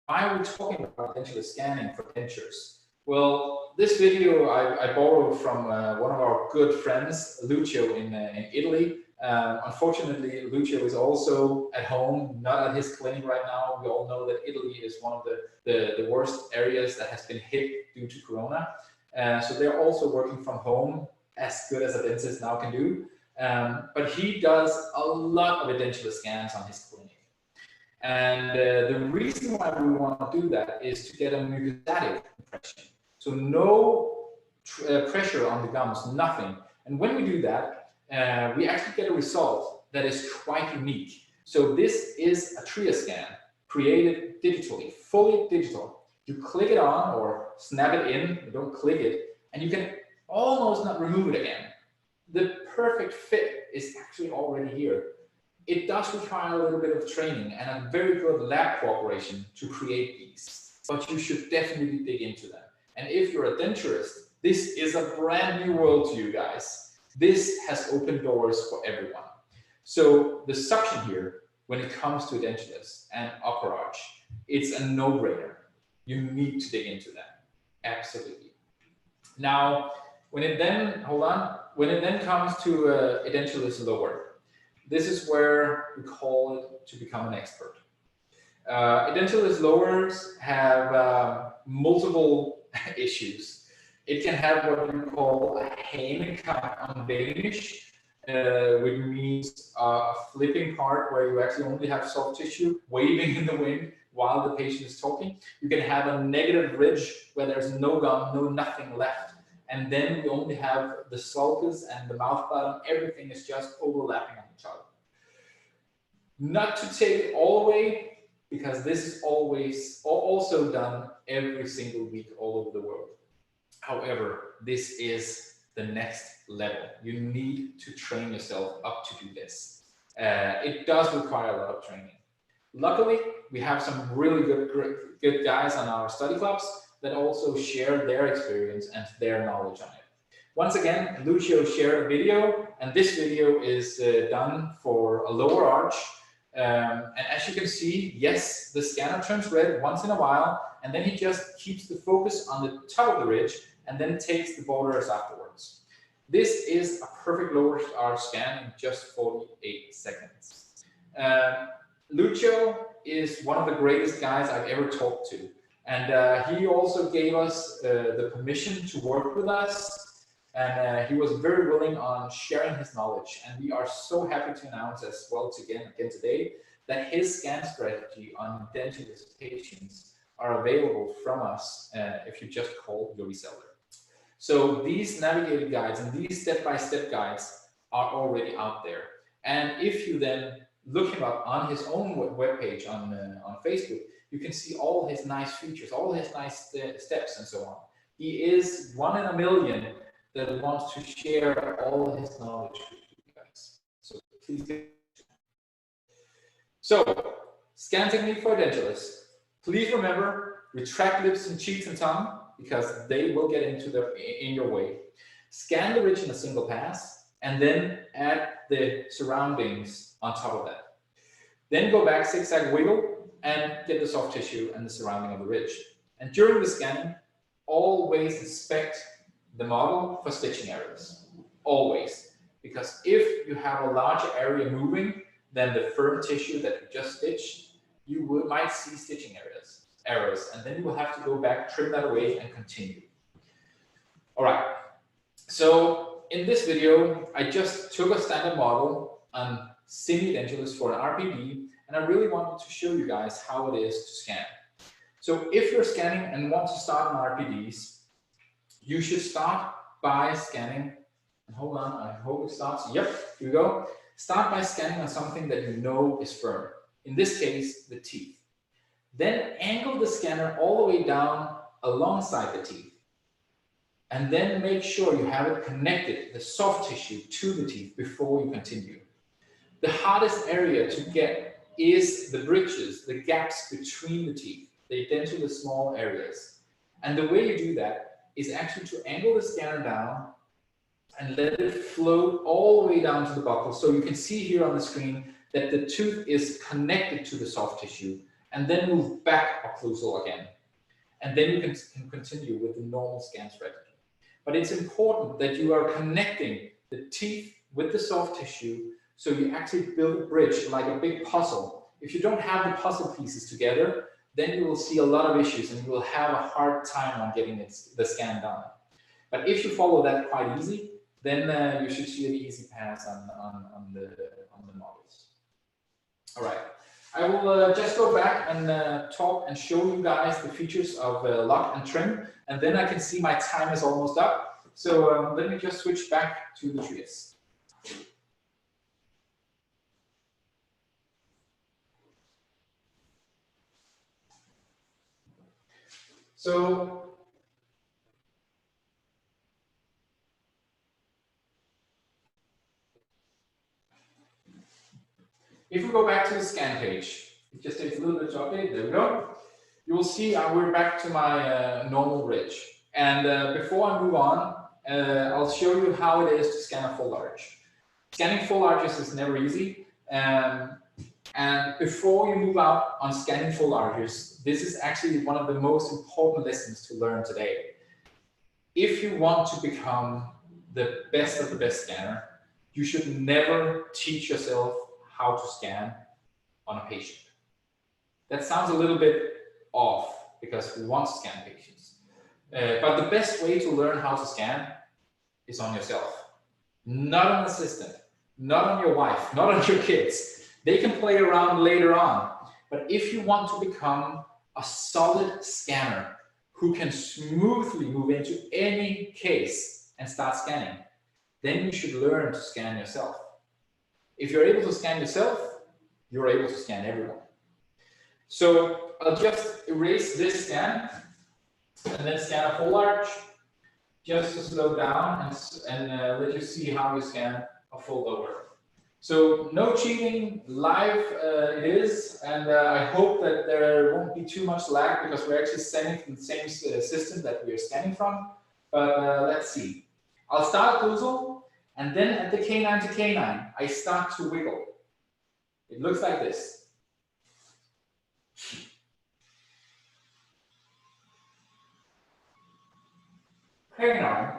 Why are we talking about edentulous scanning for dentures? Well, this video I borrowed from one of our good friends, Lucio, in Italy. Unfortunately, Lucio is also at home, not at his clinic right now. We all know that Italy is one of the worst areas that has been hit due to Corona. So they're also working from home, as good as a dentist now can do. But he does a lot of edentulous scans on his clinic. And the reason why we want to do that is to get a mucostatic impression. So no pressure on the gums, nothing. And when we do that, we actually get a result that is quite unique. So this is a TRIOS scan created digitally, fully digital. You click it on or snap it in, you don't click it, and you can almost not remove it again. The perfect fit is actually already here. It does require a little bit of training and a very good lab cooperation to create these, but you should definitely dig into them. And if you're a denturist, this is a brand new world to you guys. This has opened doors for everyone. So the suction here, when it comes to edentulous and upper arch, it's a no-brainer. You need to dig into that. Absolutely. Now, when it then comes to edentulous lower, this is where we call it to become an expert. Edentulous lowers have multiple issues. It can have what we call a hanekamp on Danish, which means a flipping part where you actually only have soft tissue waving in the wind while the patient is talking. You can have a negative ridge where there's no gum, no nothing left. And then we only have the sulcus and the mouth bottom, everything is just overlapping on each other. Not to take it all away, because this is always also done every single week all over the world. However, this is the next level. You need to train yourself up to do this. It does require a lot of training. Luckily, we have some really good guys on our study clubs that also share their experience and their knowledge on it. Once again, Lucio shared a video, and this video is done for a lower arch. And as you can see, yes, the scanner turns red once in a while, and then he just keeps the focus on the top of the ridge and then takes the borders afterwards. This is a perfect lower arch scan in just 48 seconds. Lucio is one of the greatest guys I've ever talked to. And he also gave us the permission to work with us. And he was very willing on sharing his knowledge. And we are so happy to announce as well again today that his scan strategy on Edentulous patients are available from us if you just call your reseller. So these navigator guides and these step-by-step guides are already out there. And if you then look him up on his own webpage on Facebook, you can see all his nice features, all his nice steps and so on. He is one in a million that wants to share all his knowledge with you guys. So please get it. So, scan technique for Edentulous. Please remember, retract lips and cheeks and tongue because they will get in your way. Scan the ridge in a single pass and then add the surroundings on top of that. Then go back, zigzag wiggle, and get the soft tissue and the surrounding of the ridge. And during the scanning, always inspect the model for stitching errors. Always. Because if you have a larger area moving than the firm tissue that you just stitched, you might see stitching errors, and then you will have to go back, trim that away, and continue. All right. So in this video, I just took a standard model on semi-edentulous for an RPD, and I really wanted to show you guys how it is to scan. So if you're scanning and want to start on RPDs, you should start by scanning. And hold on, I hope it starts. Yep, here we go. Start by scanning on something that you know is firm. In this case, the teeth. Then angle the scanner all the way down alongside the teeth. And then make sure you have it connected, the soft tissue, to the teeth before you continue. The hardest area to get is the bridges, the gaps between the teeth, the edentulous small areas. And the way you do that is actually to angle the scanner down and let it float all the way down to the buccal. So you can see here on the screen that the tooth is connected to the soft tissue, and then move back occlusal again. And then you can continue with the normal scan strategy. But it's important that you are connecting the teeth with the soft tissue so you actually build a bridge like a big puzzle. If you don't have the puzzle pieces together, then you will see a lot of issues and you will have a hard time on getting the scan done. But if you follow that quite easy, then you should see an easy pass on the models. All right. I will just go back and talk and show you guys the features of lock and trim, and then I can see my time is almost up. So let me just switch back to the TRIOS. So if we go back to the scan page, it just takes a little bit to update. There we go. You will see we're back to my normal ridge. And before I move on, I'll show you how it is to scan a full arch. Scanning full arches is never easy. And before you move out on scanning full arches, this is actually one of the most important lessons to learn today. If you want to become the best of the best scanner, you should never teach yourself how to scan on a patient. That sounds a little bit off because we want to scan patients. But the best way to learn how to scan is on yourself. Not on an assistant, not on your wife, not on your kids. They can play around later on. But if you want to become a solid scanner who can smoothly move into any case and start scanning, then you should learn to scan yourself. If you're able to scan yourself, you're able to scan everyone. So I'll just erase this scan and then scan a full arch just to slow down and let you see how you scan a full lower. So no cheating, live it is, and I hope that there won't be too much lag because we're actually scanning from the same system that we're scanning from, but let's see. I'll start occlusal, and then at the canine to canine, I start to wiggle. It looks like this. Canine.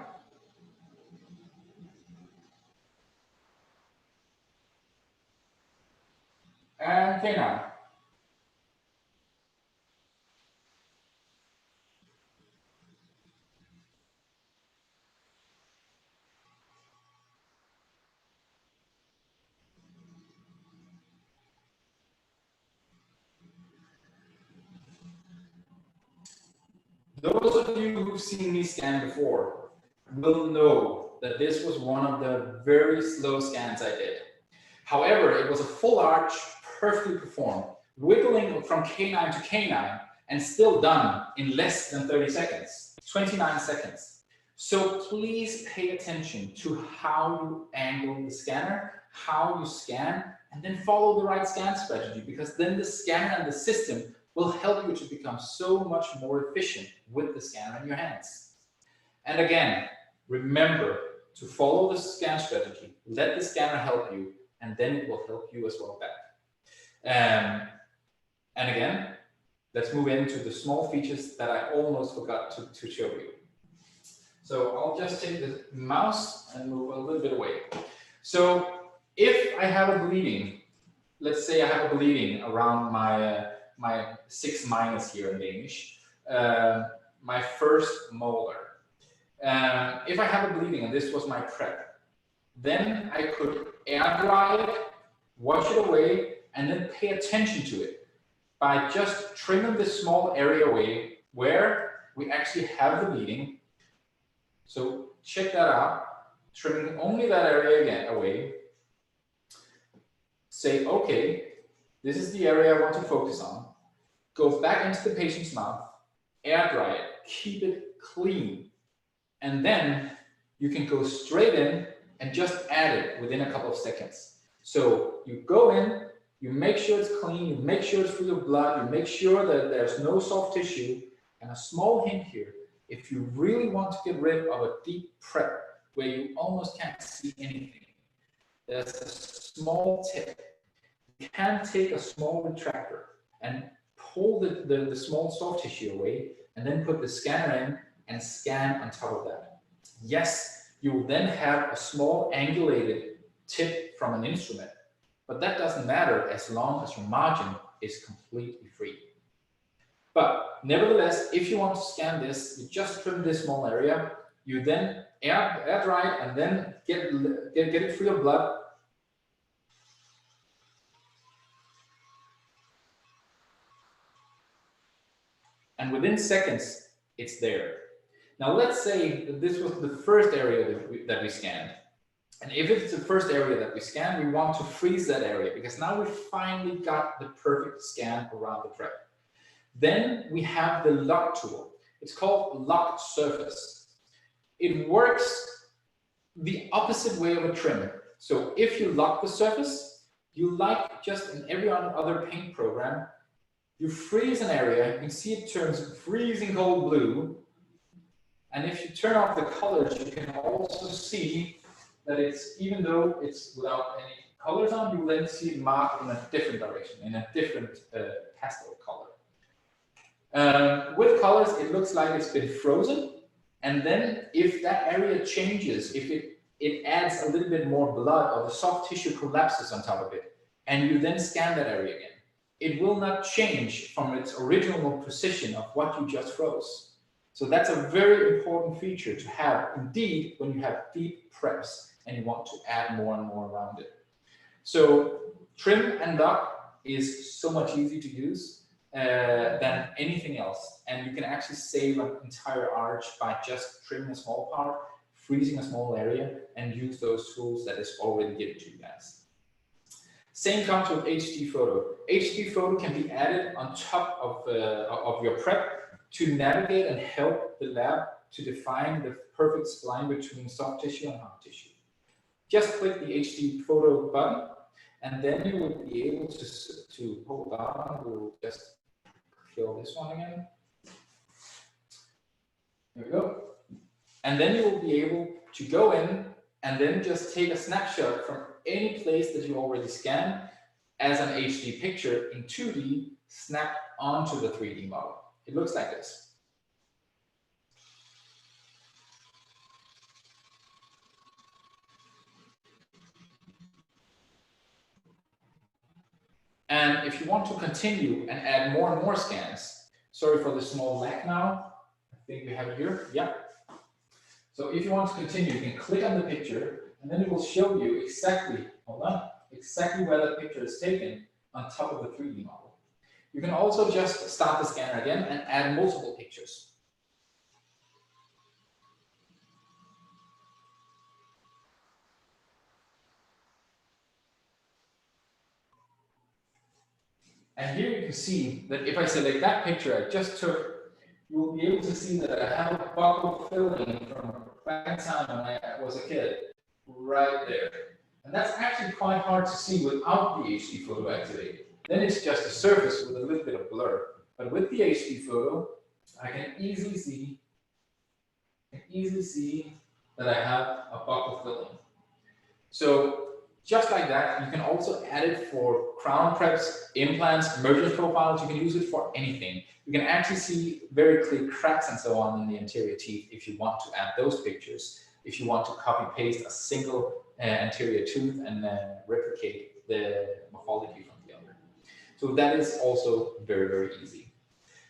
And canine. Those of you who've seen me scan before will know that this was one of the very slow scans I did. However, it was a full arch, perfectly performed, wiggling from canine to canine, and still done in less than 30 seconds, 29 seconds. So please pay attention to how you angle the scanner, how you scan, and then follow the right scan strategy, because then the scanner and the system will help you to become so much more efficient with the scanner in your hands. And again, remember to follow the scan strategy, let the scanner help you, and then it will help you as well back. And again, let's move into the small features that I almost forgot to show you. So I'll just take the mouse and move a little bit away. So if I have a bleeding, let's say I have a bleeding around my my 6 minus here in Danish, my first molar. If I have a bleeding and this was my prep, then I could air dry it, wash it away, and then pay attention to it by just trimming this small area away where we actually have the bleeding. So check that out, trimming only that area again away. Say, okay, this is the area I want to focus on. Go back into the patient's mouth, air dry it, keep it clean. And then you can go straight in and just add it within a couple of seconds. So you go in, you make sure it's clean, you make sure it's free of blood, you make sure that there's no soft tissue. And a small hint here, if you really want to get rid of a deep prep where you almost can't see anything, there's a small tip. You can take a small retractor and pull the small soft tissue away, and then put the scanner in and scan on top of that. Yes, you will then have a small angulated tip from an instrument, but that doesn't matter as long as your margin is completely free. But nevertheless, if you want to scan this, you just trim this small area, you then air dry it, and then get it free of blood. And within seconds, it's there. Now let's say that this was the first area that we scanned. And if it's the first area that we scan, we want to freeze that area, because now we finally got the perfect scan around the prep. Then we have the lock tool. It's called locked surface. It works the opposite way of a trim. So if you lock the surface, you, like just in every other paint program, you freeze an area, you can see it turns freezing cold blue. And if you turn off the colors, you can also see that it's, even though it's without any colors on, you then see it marked in a different direction, in a different pastel color. With colors, it looks like it's been frozen. And then if that area changes, if it adds a little bit more blood, or the soft tissue collapses on top of it, and you then scan that area again, it will not change from its original position of what you just froze. So that's a very important feature to have, indeed, when you have deep preps and you want to add more and more around it. So trim and lock is so much easier to use than anything else. And you can actually save an entire arch by just trimming a small part, freezing a small area, and use those tools that is already given to you guys. Same comes with HD photo. HD photo can be added on top of your prep to navigate and help the lab to define the perfect spline between soft tissue and hard tissue. Just click the HD photo button, and then you will be able to hold on. We'll just kill this one again. There we go. And then you will be able to go in and then just take a snapshot from any place that you already scanned as an HD picture in 2D, snapped onto the 3D model. It looks like this. if you want to continue and add more and more scans, sorry for the small lag now. I think we have it here. Yeah. So if you want to continue, you can click on the picture, and then it will show you exactly, hold on, exactly where the picture is taken on top of the 3D model. You can also just start the scanner again and add multiple pictures. And here you can see that if I select that picture I just took, you will be able to see that I have a buccal filling from back in time when I was a kid, right there. And that's actually quite hard to see without the HD photo activated. Then it's just a surface with a little bit of blur. But with the HD photo, I can easily see that I have a buccal filling. So just like that, you can also add it for crown preps, implants, emergence profiles. You can use it for anything. You can actually see very clear cracks and so on in the anterior teeth if you want to add those pictures. If you want to copy paste a single anterior tooth and replicate the morphology from the other. So that is also very, very easy.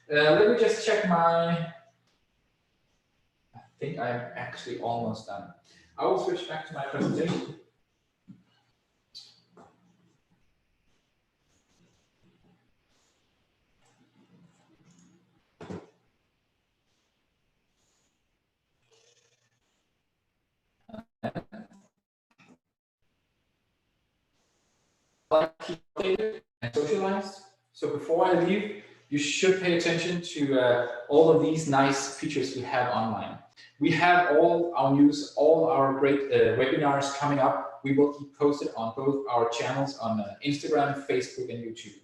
Let me just check I think I'm actually almost done. I will switch back to my presentation. Keep updated and socialized. So before I leave, you should pay attention to all of these nice features we have online. We have all our news, all our great webinars coming up. We will keep posted on both our channels on Instagram, Facebook, and YouTube.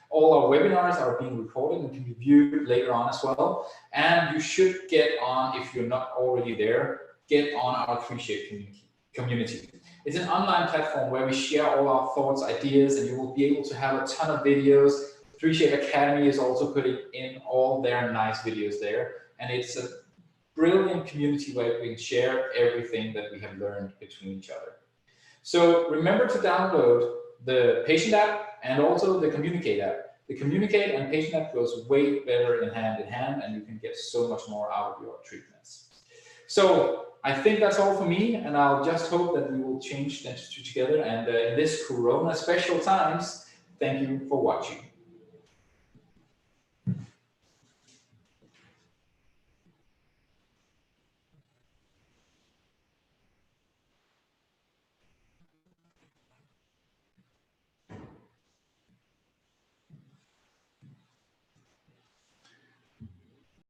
All our webinars are being recorded and can be viewed later on as well. And you should get on, if you're not already there, get on our 3Shape community. It's an online platform where we share all our thoughts, ideas, and you will be able to have a ton of videos. 3Shape Academy is also putting in all their nice videos there. And it's a brilliant community where we can share everything that we have learned between each other. So remember to download the Patient app and also the Communicate app. The Communicate and Patient app goes way better in hand, and you can get so much more out of your treatments. So I think that's all for me, and I'll just hope that we will change dentistry together. And in this Corona special times, thank you for watching.